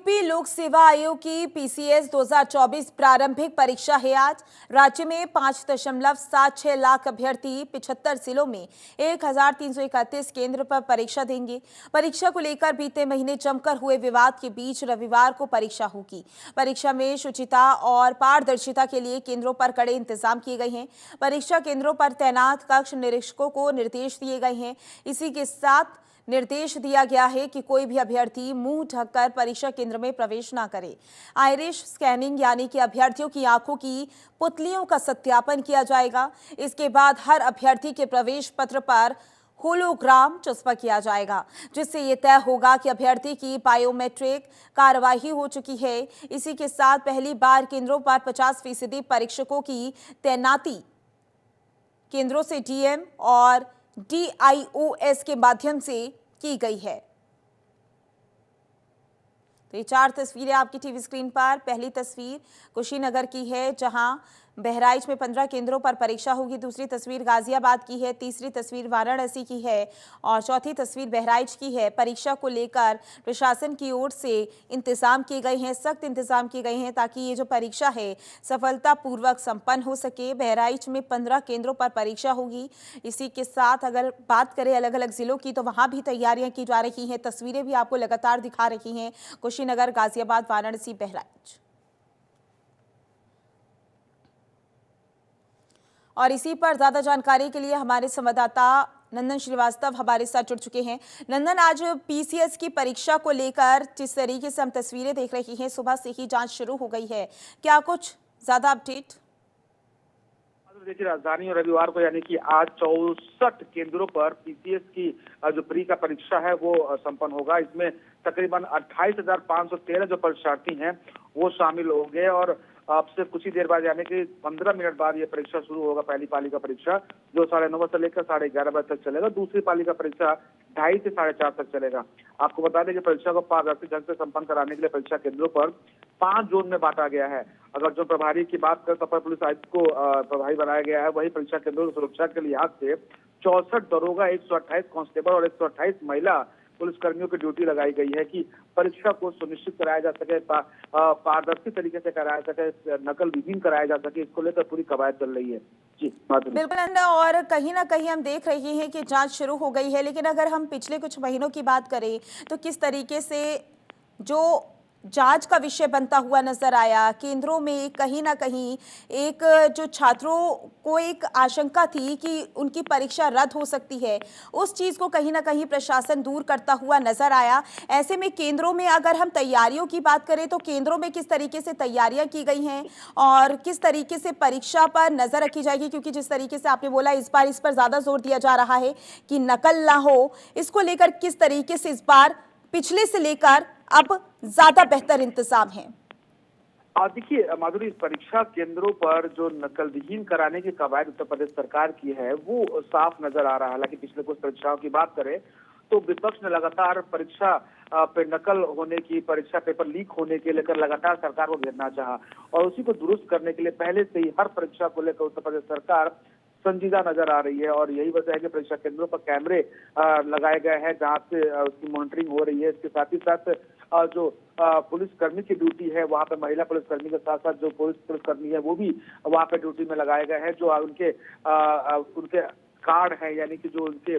UP लोक सेवा आयोग की पीसीएस 2024 प्रारंभिक परीक्षा है आज। राज्य में 5.76 लाख अभ्यर्थी 75 जिलों में 1331 केंद्र पर परीक्षा देंगे। परीक्षा को लेकर बीते महीने जमकर हुए विवाद के बीच रविवार को परीक्षा होगी। परीक्षा में शुचिता और पारदर्शिता के लिए केंद्रों पर कड़े इंतजाम किए गए हैं। परीक्षा केंद्रों पर तैनात कक्ष निरीक्षकों को निर्देश दिए गए हैं। इसी के साथ निर्देश दिया गया है कि कोई भी अभ्यर्थी मुंह ढककर परीक्षा केंद्र में प्रवेश न करे। आइरिश स्कैनिंग यानी कि अभ्यर्थियों की आंखों की पुतलियों का सत्यापन किया जाएगा। इसके बाद हर अभ्यर्थी के प्रवेश पत्र पर होलोग्राम चस्पा किया जाएगा, जिससे ये तय होगा कि अभ्यर्थी की बायोमेट्रिक कार्यवाही हो चुकी है। इसी के साथ पहली बार केंद्रों पर 50% परीक्षकों की तैनाती केंद्रों से डीएम और DIOS के माध्यम से की गई है। तो ये 4 तस्वीरें आपकी टीवी स्क्रीन पर। पहली तस्वीर कुशीनगर की है, जहां बहराइच में 15 केंद्रों पर परीक्षा होगी। दूसरी तस्वीर गाजियाबाद की है। तीसरी तस्वीर वाराणसी की है और चौथी तस्वीर बहराइच की है। परीक्षा को लेकर प्रशासन की ओर से इंतजाम किए गए हैं, सख्त इंतजाम किए गए हैं ताकि ये जो परीक्षा है सफलतापूर्वक संपन्न हो सके। बहराइच में 15 केंद्रों पर परीक्षा होगी। इसी के साथ अगर बात करें अलग अलग जिलों की, तो वहां भी तैयारियां की जा रही हैं। तस्वीरें भी आपको लगातार दिखा रही हैं, कुशीनगर, गाजियाबाद, वाराणसी, बहराइच। और इसी पर ज्यादा जानकारी के लिए हमारे संवाददाता नंदन श्रीवास्तव हमारे साथ जुड़ चुके हैं। नंदन, आज पीसीएस की परीक्षा को लेकर जिस तरीके से हम तस्वीरें देख रहे हैं, सुबह से ही जांच शुरू हो गई है, क्या कुछ ज्यादा अपडेट? देखिए, राजधानी और रविवार को यानी कि आज 64 केंद्रों पर पीसीएस की जो प्री का परीक्षा है वो संपन्न होगा। इसमें तकरीबन 28,513 जो परीक्षार्थी हैं वो शामिल होंगे और अब से कुछ ही देर बाद यानी कि 15 मिनट बाद ये परीक्षा शुरू होगा। पहली पाली का परीक्षा जो 9:30 से लेकर 11:30 बजे तक चलेगा। दूसरी पाली का परीक्षा 2:30 से 4:30 तक चलेगा। आपको बता दें कि परीक्षा को पारदर्शी ढंग से संपन्न कराने के लिए परीक्षा केंद्रों पर 5 जोन में बांटा गया है। अगर जो प्रभारी की बात करें तो अपर पुलिस आयुक्त को प्रभारी बनाया गया है। वही परीक्षा केंद्रों की सुरक्षा के लिहाज से 64 दरोगा, 128 कांस्टेबल और 128 महिला पुलिसकर्मियों की ड्यूटी लगाई गई है कि परीक्षा को सुनिश्चित कराया जा सके, पारदर्शी तरीके से कराया सके, नकल विहीन कराया जा सके। इसको लेकर पूरी कवायद चल रही है। जी बिल्कुल नंदा, और कहीं ना कहीं हम देख रहे हैं कि जांच शुरू हो गई है, लेकिन अगर हम पिछले कुछ महीनों की बात करें तो किस तरीके से जो जांच का विषय बनता हुआ नजर आया। केंद्रों में कहीं ना कहीं एक जो छात्रों को एक आशंका थी कि उनकी परीक्षा रद्द हो सकती है, उस चीज को कहीं ना कहीं प्रशासन दूर करता हुआ नजर आया। ऐसे में केंद्रों में अगर हम तैयारियों की बात करें तो केंद्रों में किस तरीके से तैयारियां की गई हैं और किस तरीके से परीक्षा पर नजर रखी जाएगी, क्योंकि जिस तरीके से आपने बोला इस बार इस पर ज्यादा जोर दिया जा रहा है कि नकल ना हो, इसको लेकर किस तरीके से इस बार पिछले से लेकर अब ज्यादा बेहतर इंतजाम है? देखिए माधुरी, परीक्षा केंद्रों पर जो नकल विहीन कराने की कवायद उत्तर प्रदेश सरकार की है वो साफ नजर आ रहा है। हालांकि पिछले कुछ परीक्षाओं की बात करें तो विपक्ष ने लगातार परीक्षा पे नकल होने की, परीक्षा पेपर लीक होने के लेकर लगातार सरकार को घेरना चाहा और उसी को दुरुस्त करने के लिए पहले से ही हर परीक्षा को लेकर उत्तर प्रदेश सरकार संजीदा नजर आ रही है। और यही वजह है कि परीक्षा केंद्रों पर कैमरे लगाए गए हैं जहां से उसकी मॉनिटरिंग हो रही है। इसके साथ ही साथ जो पुलिसकर्मी की ड्यूटी है वहां पे महिला पुलिसकर्मी के साथ साथ जो पुलिसकर्मी है वो भी वहां पे ड्यूटी में लगाए गए हैं। जो उनके कार्ड है यानी कि जो उनके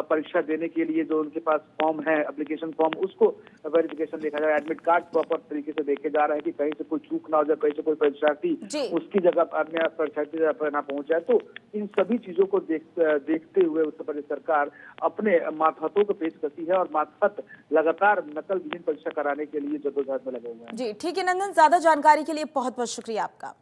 परीक्षा देने के लिए जो उनके पास फॉर्म है, एप्लीकेशन फॉर्म, उसको वेरिफिकेशन देखा जा रहा है। एडमिट कार्ड प्रॉपर तरीके से देखे जा रहा है कि कहीं से कोई चूक ना हो जाए, कहीं से कोई परीक्षार्थी उसकी जगह अन्य परीक्षार्थी जगह पर ना पहुंच जाए। तो इन सभी चीजों को देखते हुए उत्तर प्रदेश सरकार अपने मातहतों को पेश करती है और मातहत लगातार नकल विहीन परीक्षा कराने के लिए जद्दोजहद में लगे हुए हैं। जी ठीक है नंदन, ज्यादा जानकारी के लिए बहुत बहुत शुक्रिया आपका।